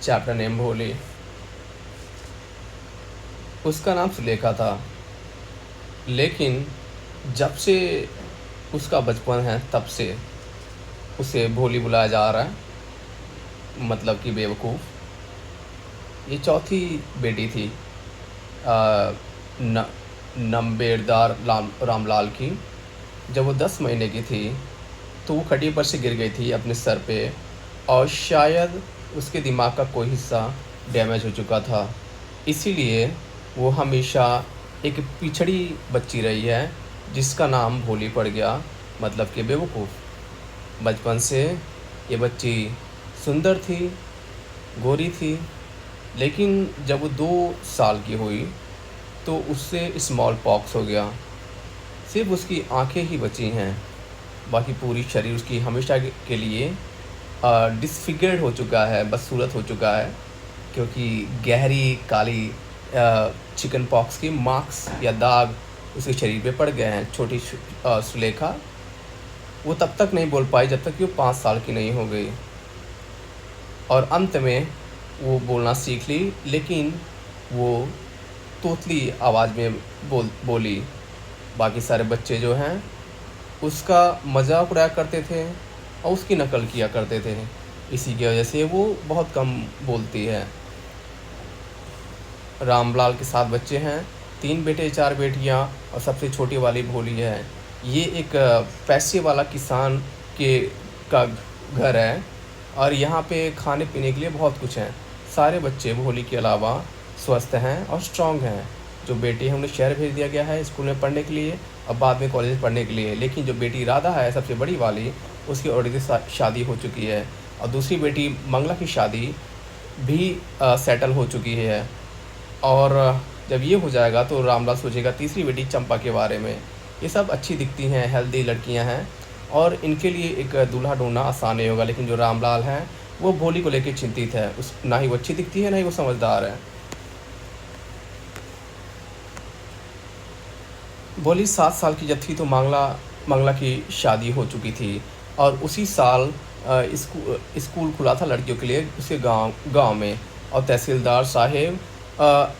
Chapter name भोली। उसका नाम सुलेखा था, लेकिन जब से उसका बचपन है तब से उसे भोली बुलाया जा रहा है, मतलब कि बेवकूफ़। ये चौथी बेटी थी अ, न नंबेदार रामलाल की। जब वो 10 महीने की थी तो वो खटिया पर से गिर गई थी अपने सर पे, और शायद उसके दिमाग का कोई हिस्सा डैमेज हो चुका था। इसीलिए वो हमेशा एक पिछड़ी बच्ची रही है, जिसका नाम भोली पड़ गया, मतलब कि बेवकूफ़। बचपन से ये बच्ची सुंदर थी, गोरी थी, लेकिन जब वो 2 साल की हुई तो उससे स्मॉल पॉक्स हो गया। सिर्फ़ उसकी आँखें ही बची हैं, बाकी पूरी शरीर उसकी हमेशा के लिए डिसफिगर्ड हो चुका है, बदसूरत हो चुका है, क्योंकि गहरी काली चिकन पॉक्स के मार्क्स या दाग उसके शरीर पे पड़ गए हैं। छोटी सुलेखा वो तब तक नहीं बोल पाई जब तक कि वो 5 साल की नहीं हो गई, और अंत में वो बोलना सीख ली, लेकिन वो तोतली आवाज़ में बोली। बाकी सारे बच्चे जो हैं उसका मजाक उड़ाया करते थे और उसकी नकल किया करते थे। इसी की वजह से वो बहुत कम बोलती है। रामलाल के 7 बच्चे हैं, 3 बेटे 4 बेटियां, और सबसे छोटी वाली भोली है। ये एक पैसे वाला किसान के का घर है, और यहाँ पे खाने पीने के लिए बहुत कुछ है। सारे बच्चे भोली के अलावा स्वस्थ हैं और स्ट्रांग हैं। जो बेटी है उन्हें शहर भेज दिया गया है स्कूल में पढ़ने के लिए और बाद में कॉलेज पढ़ने के लिए, लेकिन जो बेटी राधा है सबसे बड़ी वाली, उसकी ऑलरेडी शादी हो चुकी है, और दूसरी बेटी मंगला की शादी भी सेटल हो चुकी है। और जब ये हो जाएगा तो रामलाल सोचेगा तीसरी बेटी चंपा के बारे में। ये सब अच्छी दिखती हैं, हेल्दी लड़कियां हैं, और इनके लिए एक दूल्हा ढूंढना आसान नहीं होगा। लेकिन जो रामलाल हैं वो भोली को लेकर चिंतित है। उस ना ही वो अच्छी दिखती है, ना ही वो समझदार है। भोली 7 साल की जब थी तो मंगला की शादी हो चुकी थी, और उसी साल स्कूल खुला था लड़कियों के लिए उसके गांव में, और तहसीलदार साहेब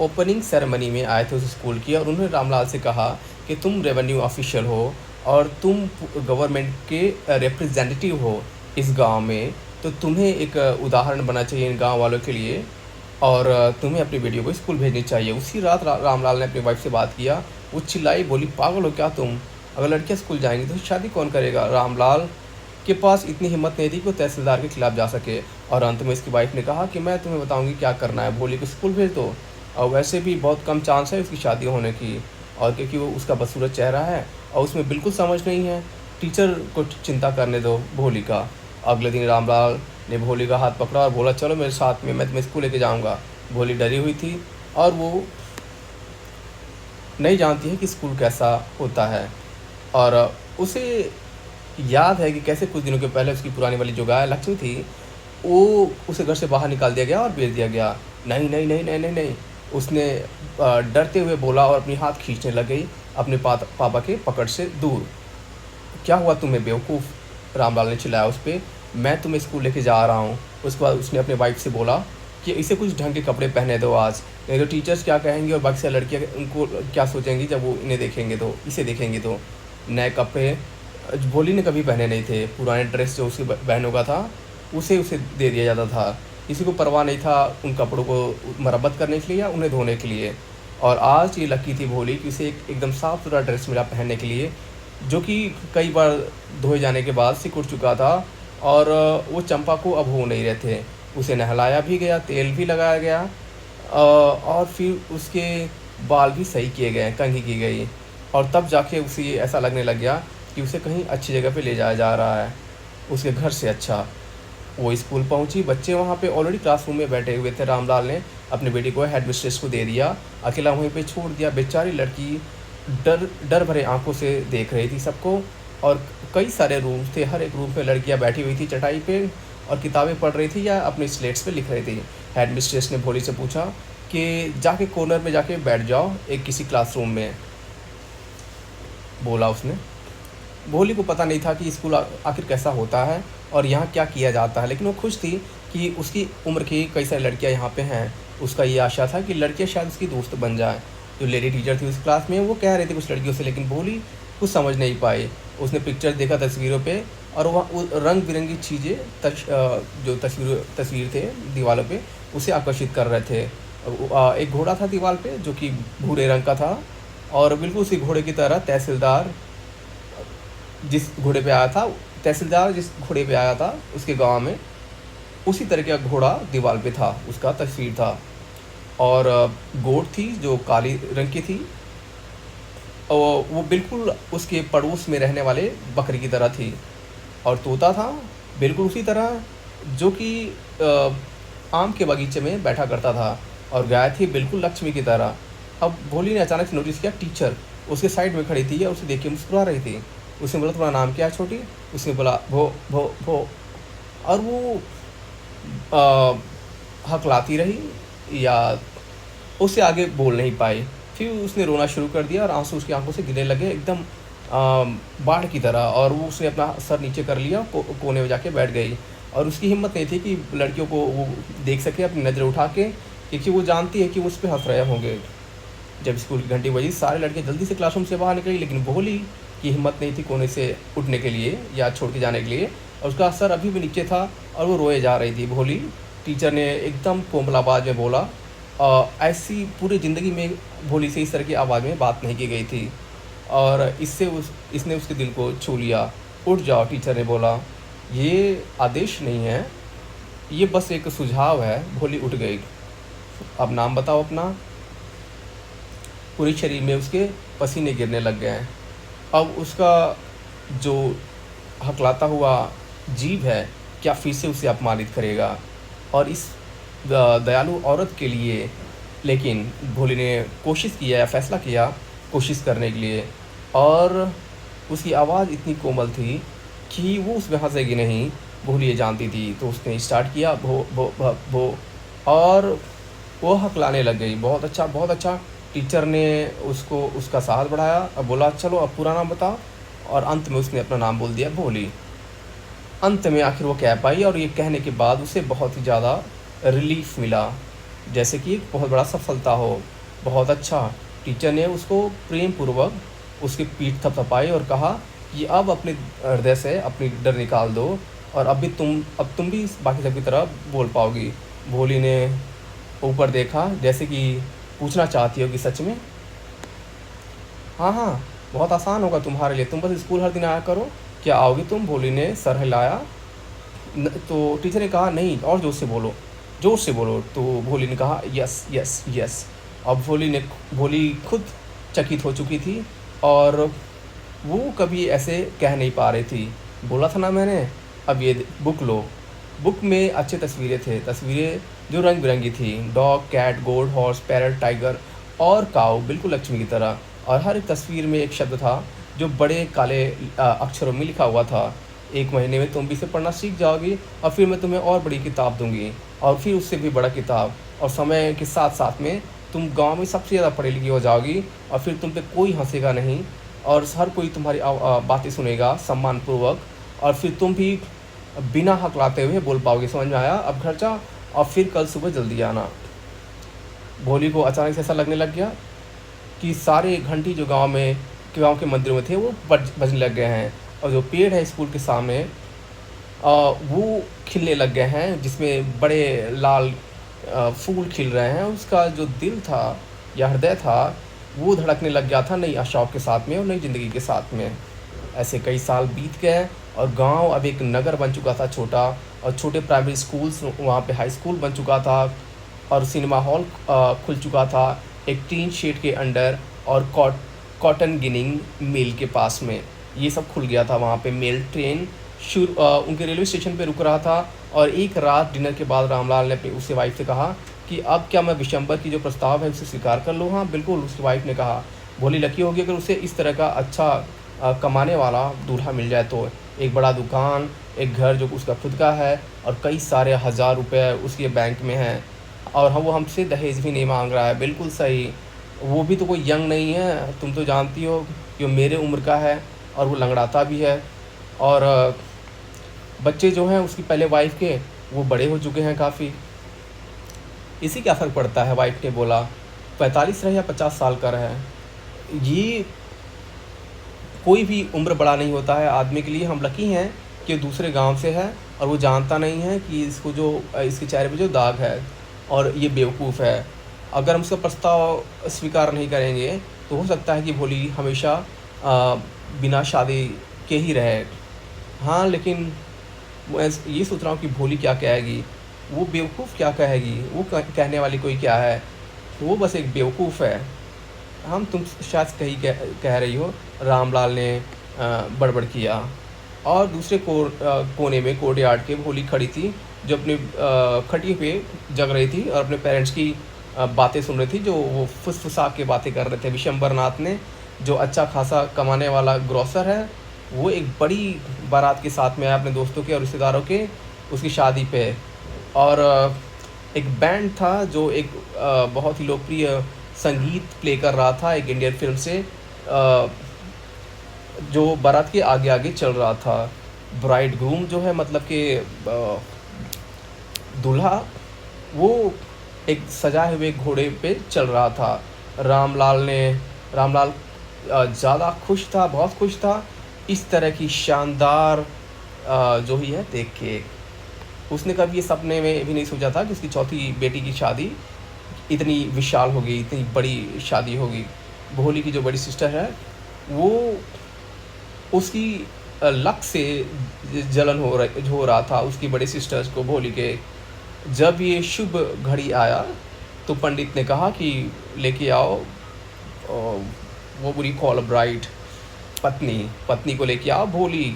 ओपनिंग सेरेमनी में आए थे उस स्कूल की, और उन्होंने रामलाल से कहा कि तुम रेवेन्यू ऑफिशियल हो और तुम गवर्नमेंट के रिप्रेजेंटेटिव हो इस गांव में, तो तुम्हें एक उदाहरण बनना चाहिए इन गांव वालों के लिए, और तुम्हें अपनी बेटियों को स्कूल भेजनी चाहिए। उसी रात रामलाल ने अपनी वाइफ से बात किया। वो चिल्लाई, बोली, पागल हो क्या तुम? अगर लड़कियां स्कूल जाएंगी तो शादी कौन करेगा? रामलाल के पास इतनी हिम्मत नहीं थी कि वो तहसीलदार के खिलाफ जा सके, और अंत में इसकी वाइफ ने कहा कि मैं तुम्हें बताऊंगी क्या करना है, भोली को स्कूल भेज दो, और वैसे भी बहुत कम चांस है उसकी शादी होने की, और क्योंकि वो उसका बदसूरत चेहरा है और उसमें बिल्कुल समझ नहीं है, टीचर को चिंता करने दो भोली का। अगले दिन रामलाल ने भोली का हाथ पकड़ा और बोला, चलो मेरे साथ में, मैं तुम्हें स्कूल लेके जाऊँगा। भोली डरी हुई थी और वो नहीं जानती है कि स्कूल कैसा होता है, और उसे याद है कि कैसे कुछ दिनों के पहले उसकी पुरानी वाली जो गाय लक्ष्मी थी, वो उसे घर से बाहर निकाल दिया गया और भेज दिया गया। नहीं नहीं नहीं नहीं नहीं नहीं, उसने डरते हुए बोला और अपनी हाथ खींचने लग गई अपने पापा के पकड़ से दूर। क्या हुआ तुम्हें बेवकूफ़? रामलाल ने चिल्लाया उस पर। मैं तुम्हें स्कूल लेके जा रहा हूँ। उसके बाद उसने अपने वाइफ से बोला कि इसे कुछ ढंग के कपड़े पहने दो आज, नहीं तो टीचर्स क्या कहेंगे और बाकी सारी लड़कियाँ उनको क्या सोचेंगी जब वो इन्हें देखेंगे तो, इसे देखेंगे तो। नए कपड़े भोली ने कभी पहने नहीं थे। पुराने ड्रेस जो उसके बहनों का था उसे उसे दे दिया जाता था। किसी को परवाह नहीं था उन कपड़ों को मरम्मत करने के लिए या उन्हें धोने के लिए। और आज ये लकी थी भोली कि उसे एकदम साफ़ सुथरा ड्रेस मिला पहनने के लिए, जो कि कई बार धोए जाने के बाद सिकुड़ चुका था, और वो चंपा को अब हो नहीं रहे थे। उसे नहलाया भी गया, तेल भी लगाया गया, और फिर उसके बाल भी सही किए गए, कंघी की गई, और तब जाके उसे ऐसा लगने लग गया कि उसे कहीं अच्छी जगह पे ले जाया जा रहा है, उसके घर से अच्छा। वो स्कूल पहुंची, बच्चे वहाँ पे ऑलरेडी क्लासरूम में बैठे हुए थे। रामलाल ने अपनी बेटी को हेड मिस्ट्रेस को दे दिया, अकेला वहीं पे छोड़ दिया। बेचारी लड़की डर डर भरे आंखों से देख रही थी सबको, और कई सारे रूम थे, हर एक रूम पे लड़कियां बैठी हुई थी चटाई पे और किताबें पढ़ रही थी या अपने स्लेट्स पे लिख रही थी। हेड मिस्ट्रेस ने भोली से पूछा कि जाके कॉर्नर में जाके बैठ जाओ एक किसी क्लासरूम में, बोला उसने। भोली को पता नहीं था कि स्कूल आखिर कैसा होता है और यहाँ क्या किया जाता है, लेकिन वो खुश थी कि उसकी उम्र की कई सारी लड़कियाँ यहाँ पे हैं। उसका ये आशा था कि लड़कियाँ शायद उसकी दोस्त बन जाएँ। जो लेडी टीचर थी उस क्लास में, वो कह रहे थे कुछ लड़कियों से, लेकिन भोली कुछ समझ नहीं पाई। उसने पिक्चर देखा तस्वीरों पे, और वहाँ रंग-बिरंगी चीज़ें जो तस्वीर थे दीवारों पे, उसे आकर्षित कर रहे थे। एक घोड़ा था दीवार पे जो कि भूरे रंग का था, और बिल्कुल उसी घोड़े की तरह तहसीलदार जिस घोड़े पे आया था उसके गाँव में, उसी तरह का घोड़ा दीवार पे था, उसका तस्वीर था। और गोट थी जो काली रंग की थी, और वो बिल्कुल उसके पड़ोस में रहने वाले बकरी की तरह थी। और तोता था बिल्कुल उसी तरह, जो कि आम के बगीचे में बैठा करता था। और गाय थी बिल्कुल लक्ष्मी की तरह। अब भोली ने अचानक से नोटिस किया, टीचर उसके साइड में खड़ी थी और उसे देख के मुस्कुरा रही थी। उसने बोला, तुम्हारा नाम क्या है छोटी? उसने बोला, भो भो भो। और वो अ, हकलाती रही, या उससे आगे बोल नहीं पाई। फिर उसने रोना शुरू कर दिया और आंसू उसकी आंखों से गिरने लगे एकदम बाढ़ की तरह। और वो उसने अपना सर नीचे कर लिया, कोने में जाके बैठ गई। और उसकी हिम्मत नहीं थी कि लड़कियों को वो देख सके अपनी नज़र उठा के, क्योंकि वो जानती है कि वो उस पर हंस रहे होंगे। जब स्कूल की घंटी बजी, सारे लड़के जल्दी से क्लासरूम से बाहर निकली, लेकिन भोली की हिम्मत नहीं थी कोने से उठने के लिए या छोड़ के जाने के लिए। और उसका सर अभी भी नीचे था और वो रोए जा रही थी। भोली, टीचर ने एकदम कोमल आवाज़ में बोला, ऐसी पूरी ज़िंदगी में भोली से इस तरह की आवाज़ में बात नहीं की गई थी। और इसने उसके दिल को छू लिया। उठ जाओ, टीचर ने बोला। ये आदेश नहीं है, ये बस एक सुझाव है। भोली उठ गई। अब नाम बताओ अपना। पूरे शरीर में उसके पसीने गिरने लग गए हैं। अब उसका जो हकलाता हुआ जीभ है, क्या फिर से उसे अपमानित करेगा? और इस दयालु औरत के लिए, लेकिन भोली ने कोशिश किया या फैसला किया कोशिश करने के लिए। और उसकी आवाज़ इतनी कोमल थी कि वो उसमें हंसेगी नहीं, भोली ये जानती थी। तो उसने स्टार्ट किया, भो भो भ भो। और वो हकलाने लग गई। बहुत अच्छा, बहुत अच्छा। टीचर ने उसको उसका साहस बढ़ाया। अब बोला, चलो अब पूरा नाम बताओ। और अंत में उसने अपना नाम बोल दिया, भोली। अंत में आखिर वो कह पाई, और ये कहने के बाद उसे बहुत ही ज़्यादा रिलीफ मिला, जैसे कि एक बहुत बड़ा सफलता हो। बहुत अच्छा। टीचर ने उसको प्रेम पूर्वक उसकी पीठ थपथपाई और कहा कि अब अपने हृदय से अपनी डर निकाल दो, और अब तुम भी बाकी सबकी तरह बोल पाओगी। भोली ने ऊपर देखा, जैसे कि पूछना चाहती हो कि सच में? हाँ हाँ, बहुत आसान होगा तुम्हारे लिए, तुम बस स्कूल हर दिन आया करो। क्या आओगी तुम? भोली ने सर हिलाया। तो टीचर ने कहा, नहीं, और जोर से बोलो, जोर से बोलो। तो भोली ने कहा, यस यस यस। अब भोली खुद चकित हो चुकी थी, और वो कभी ऐसे कह नहीं पा रही थी। बोला था ना मैंने, अब ये बुक लो। बुक में अच्छी तस्वीरें थे, तस्वीरें जो रंग बिरंगी थी। डॉग, कैट, गोट, हॉर्स, पैरट, टाइगर और काऊ, बिल्कुल लक्ष्मी की तरह। और हर एक तस्वीर में एक शब्द था जो बड़े काले अक्षरों में लिखा हुआ था, 1 महीने में तुम भी इसे पढ़ना सीख जाओगी, और फिर मैं तुम्हें और बड़ी किताब दूंगी, और फिर उससे भी बड़ा किताब। और समय के साथ साथ में तुम गांव में सबसे ज़्यादा पढ़ी लिखी हो जाओगी, और फिर तुम पे कोई हंसेगा नहीं, और हर कोई तुम्हारी बातें सुनेगा सम्मानपूर्वक। और फिर तुम भी बिना हकलाते हुए बोल पाओगे, समझ में आया? अब घर जा, और फिर कल सुबह जल्दी आना। भोली को अचानक से ऐसा लगने लग गया कि सारे घंटी जो गांव के मंदिरों में थे, वो बजने लग गए हैं। और जो पेड़ है स्कूल के सामने, वो खिलने लग गए हैं, जिसमें बड़े लाल फूल खिल रहे हैं। उसका जो दिल था या हृदय था, वो धड़कने लग गया था नई आशाओं के साथ में और नई ज़िंदगी के साथ में। ऐसे कई साल बीत गए, और गांव अब एक नगर बन चुका था छोटा, और छोटे प्राइमरी स्कूल्स, वहाँ पे हाई स्कूल बन चुका था, और सिनेमा हॉल खुल चुका था एक टीन शेड के अंडर, और कॉटन गिनिंग मिल के पास में। ये सब खुल गया था वहाँ पे। मेल ट्रेन उनके रेलवे स्टेशन पे रुक रहा था। और एक रात डिनर के बाद रामलाल ने अपनी उससे वाइफ से कहा कि अब क्या मैं विशंबर की जो प्रस्ताव है उसे स्वीकार कर लूँ? हाँ बिल्कुल, उसकी वाइफ ने कहा। भोली लकी होगी अगर उसे इस तरह का अच्छा कमाने वाला दूल्हा मिल जाए तो। एक बड़ा दुकान, एक घर जो उसका खुद का है, और कई सारे हज़ार रुपये उसके बैंक में हैं। और वो हमसे दहेज भी नहीं मांग रहा है। बिल्कुल सही। वो भी तो कोई यंग नहीं है, तुम तो जानती हो, जो मेरे उम्र का है। और वो लंगड़ाता भी है। और बच्चे जो हैं उसकी पहले वाइफ़ के, वो बड़े हो चुके हैं काफ़ी। इसी क्या फ़र्क पड़ता है, वाइफ़ ने बोला, 45 रहे या 50 साल का रहे, ये कोई भी उम्र बड़ा नहीं होता है आदमी के लिए। हम लकी हैं कि दूसरे गांव से है और वो जानता नहीं है कि इसको जो इसके चेहरे पे जो दाग है, और ये बेवकूफ़ है। अगर हम उसका प्रस्ताव स्वीकार नहीं करेंगे तो हो सकता है कि भोली हमेशा बिना शादी के ही रहे। हाँ, लेकिन मैं ये सोच रहा हूँ कि भोली क्या कहेगी, वो बेवकूफ़ क्या कहेगी, वो कहने वाली कोई क्या है, वो बस एक बेवकूफ़ है। हम तुम शायद कहीं कह रही हो रामलाल ने बड़बड़ किया। और दूसरे कोने में कोर्टयार्ड के भोली खड़ी थी, जो अपनी खटिया पे जग रही थी और अपने पेरेंट्स की बातें सुन रही थी, जो वो फुसफुसा के बातें कर रहे थे। विशंबर नाथ ने, जो अच्छा खासा कमाने वाला ग्रोसर है, वो एक बड़ी बारात के साथ में आया अपने दोस्तों के और रिश्तेदारों के, उसकी शादी पे। और एक बैंड था जो एक बहुत ही लोकप्रिय संगीत प्ले कर रहा था एक इंडियन फ़िल्म से, जो बारात के आगे-आगे चल रहा था। ब्राइडग्रूम जो है, मतलब कि दूल्हा, वो एक सजाए हुए घोड़े पे चल रहा था। रामलाल ज़्यादा खुश था, बहुत खुश था इस तरह की शानदार जो ही है देख के। उसने कभी ये सपने में भी नहीं सोचा था कि उसकी चौथी बेटी की शादी इतनी विशाल होगी, इतनी बड़ी शादी होगी। भोली की जो बड़ी सिस्टर है, वो उसकी लक से जलन हो रहा था उसकी बड़ी सिस्टर्स को, भोली के। जब ये शुभ घड़ी आया तो पंडित ने कहा कि लेके आओ वो बुरी कॉल ब्राइड, पत्नी को लेके आओ। भोली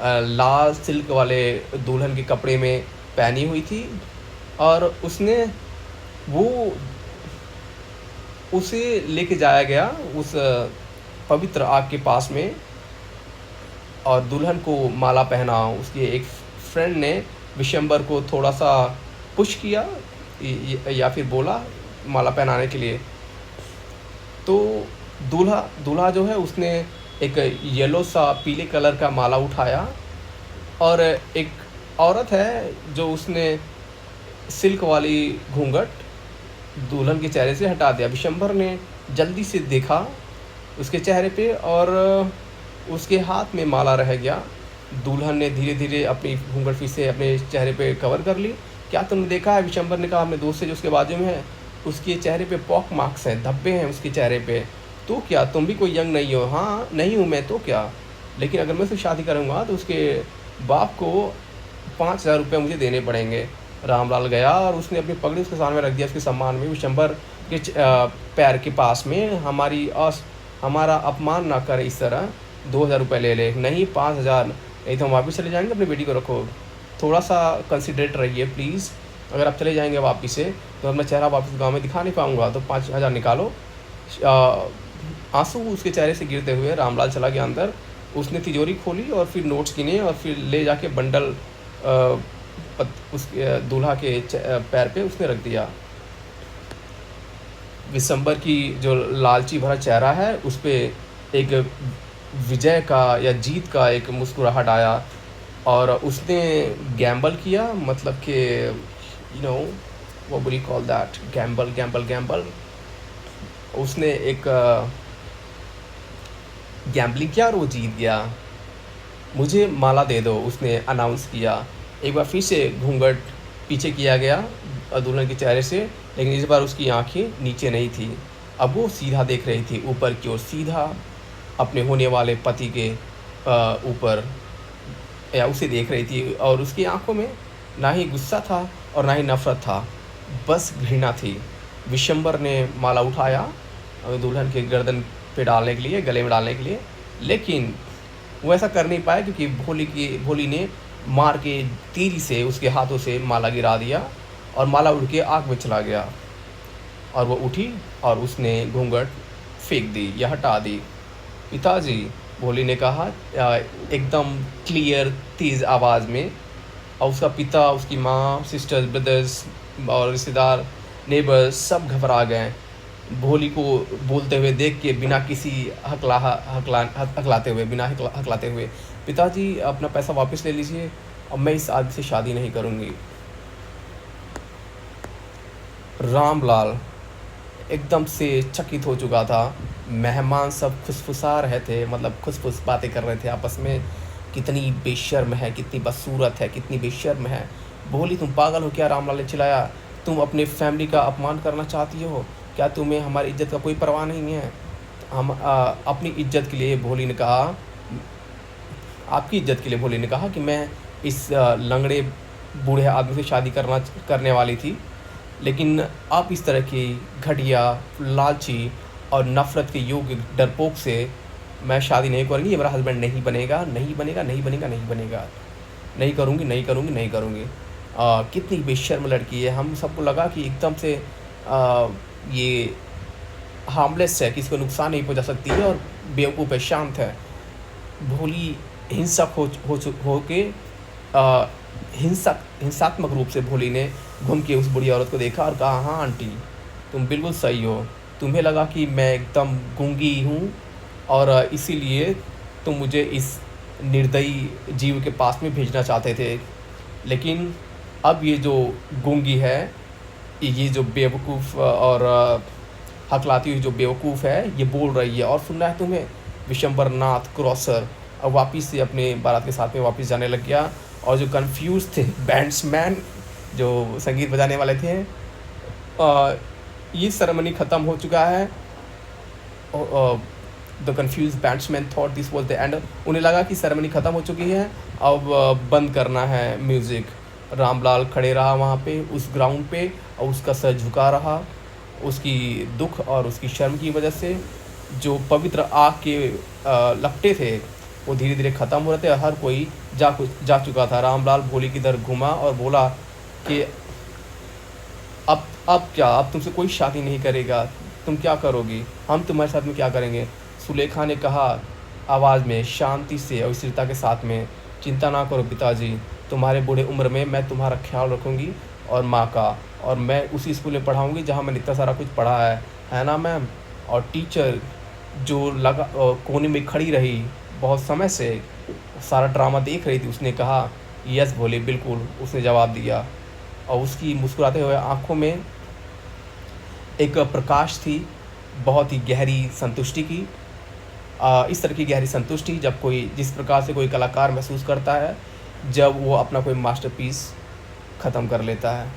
लाल सिल्क वाले दुल्हन के कपड़े में पहनी हुई थी, और वो उसे लेके जाया गया उस पवित्र आग के पास में, और दुल्हन को माला पहना। उसके एक फ्रेंड ने विशंबर को थोड़ा सा पुश किया या फिर बोला माला पहनाने के लिए। तो दूल्हा जो है, उसने एक येलो सा पीले कलर का माला उठाया, और एक औरत है जो उसने सिल्क वाली घूंघट दुल्हन के चेहरे से हटा दिया। विशंबर ने जल्दी से देखा उसके चेहरे पे, और उसके हाथ में माला रह गया। दुल्हन ने धीरे धीरे अपनी घूंघट फिर से अपने चेहरे पे कवर कर ली। क्या तुमने देखा है? विशंबर ने कहा अपने दोस्त से जो उसके बाजू में है। उसके चेहरे पे पॉक मार्क्स हैं, धब्बे हैं उसके चेहरे पे। तो क्या तुम भी कोई यंग नहीं हो? हाँ, नहीं हूँ मैं, तो क्या, लेकिन अगर मैं उससे शादी करूँगा तो उसके बाप को 5,000 रुपये मुझे देने पड़ेंगे। रामलाल गया और उसने अपनी पगड़ी उसके सामने रख दिया उसके सम्मान में। विशंबर के पैर के पास में, हमारा अपमान ना करे इस तरह, 2,000 रुपये ले ले। नहीं, 5,000, नहीं तो हम वापस चले जाएंगे, अपनी बेटी को रखो। थोड़ा सा कंसिडरेट रहिए प्लीज़। अगर आप चले जाएंगे वापस से तो अपना चेहरा वापस गांव में दिखा नहीं पाऊँगा, तो 5,000 निकालो। आंसू उसके चेहरे से गिरते हुए रामलाल चला गया अंदर। उसने तिजोरी खोली और फिर नोट्स गिने, और फिर ले जाके बंडल उसके दूल्हा के पैर पे उसने रख दिया। विशंबर की जो लालची भरा चेहरा है, उस पर एक विजय का या जीत का एक मुस्कुराहट आया, और उसने गैम्बल किया, मतलब कि what would you call that, Gamble. उसने एक गैम्बलिंग किया और वो जीत गया। मुझे माला दे दो, उसने अनाउंस किया। एक बार फिर से घूंघट पीछे किया गया दुल्हन के चेहरे से, लेकिन इस बार उसकी आंखें नीचे नहीं थी। अब वो सीधा देख रही थी ऊपर की ओर, सीधा अपने होने वाले पति के ऊपर, या उसे देख रही थी। और उसकी आंखों में ना ही गुस्सा था और ना ही नफरत था, बस घृणा थी। विशंबर ने माला उठाया दुल्हन के गर्दन पे डालने के लिए, गले में डालने के लिए, लेकिन वो ऐसा कर नहीं पाया क्योंकि भोली ने मार के तीरी से उसके हाथों से माला गिरा दिया, और माला उड़ के आग में चला गया। और वो उठी और उसने घूंघट फेंक दी या हटा दी। पिताजी, भोली ने कहा एकदम क्लियर तेज़ आवाज़ में, और उसका पिता, उसकी माँ, सिस्टर्स, ब्रदर्स और रिश्तेदार, नेबर्स सब घबरा गए। भोली को बोलते हुए देख के बिना किसी हकलाते हुए, बिना हकलाते हुए, पिताजी अपना पैसा वापस ले लीजिए, अब मैं इस आदमी से शादी नहीं करूँगी। रामलाल एकदम से चकित हो चुका था। मेहमान सब फुसफुसा रहे थे, मतलब खुस-फुस बातें कर रहे थे आपस में, कितनी बेशर्म है, कितनी बदसूरत है, कितनी बेशर्म है। बोली, तुम पागल हो क्या? रामलाल ने चिल्लाया। तुम अपने फैमिली का अपमान करना चाहती हो? क्या तुम्हें हमारी इज़्ज़त का कोई परवाह नहीं है? हम अपनी इज़्ज़त के लिए, भोली ने कहा, आपकी इज़्ज़त के लिए भोली ने कहा कि मैं इस लंगड़े बूढ़े आदमी से शादी करने वाली थी। लेकिन आप इस तरह की घटिया, लालची और नफ़रत के योग्य डरपोक से मैं शादी नहीं करूँगी, ये मेरा हस्बैंड नहीं बनेगा, नहीं बनेगा, नहीं बनेगा, नहीं बनेगा। नहीं करूँगी, नहीं करूँगी, नहीं करूँगी। कितनी बेशर्म लड़की है, हम सबको लगा कि एकदम से ये हार्मलेस है, किसी को नुकसान नहीं पहुँचा सकती है और बेवकूफ़ है, शांत है। भोली हिंसक हो के हिंसात्मक रूप से भोली ने घूम के उस बूढ़ी औरत को देखा और कहा, हाँ आंटी, तुम बिल्कुल सही हो। तुम्हें लगा कि मैं एकदम गूंगी हूँ और इसीलिए तुम मुझे इस निर्दयी जीव के पास में भेजना चाहते थे। लेकिन अब ये जो गूंगी है, ये जो बेवकूफ़ और हकलाती हुई जो बेवकूफ़ है, ये बोल रही है और सुनना है तुम्हें। विशंबरनाथ क्रॉसर अब वापिस से अपने बारात के साथ में वापस जाने लग गया और जो कन्फ्यूज़ थे बैंड्समैन, जो संगीत बजाने वाले थे, ये सेरेमनी ख़त्म हो चुका है। The confused bandsman thought this was the end. उन्हें लगा कि सेरेमनी ख़त्म हो चुकी है, अब बंद करना है म्यूज़िक। रामलाल खड़े रहा वहाँ पे उस ग्राउंड पे और उसका सर झुका रहा। उसकी दुख और उसकी शर्म की वजह से जो पवित्र आग के लपटे थे वो धीरे धीरे ख़त्म हो रहे थे और हर कोई जा चुका था। रामलाल भोली की तरफ घूमा और बोला कि अब क्या, अब तुमसे कोई शादी नहीं करेगा, तुम क्या करोगी, हम तुम्हारे साथ में क्या करेंगे? सुलेखा ने कहा आवाज़ में, शांति से और स्थिरता के साथ में, चिंता ना करो पिताजी, तुम्हारे बूढ़े उम्र में मैं तुम्हारा ख्याल रखूँगी और माँ का, और मैं उसी स्कूल में पढ़ाऊँगी जहाँ मैंने इतना सारा कुछ पढ़ा है ना मैम? और टीचर जो कोने में खड़ी रही बहुत समय से, सारा ड्रामा देख रही थी, उसने कहा यस भोले, बिल्कुल, उसने जवाब दिया। और उसकी मुस्कुराते हुए आँखों में एक प्रकाश थी, बहुत ही गहरी संतुष्टि की। इस तरह की गहरी संतुष्टि जिस प्रकार से कोई कलाकार महसूस करता है जब वो अपना कोई मास्टरपीस ख़त्म कर लेता है।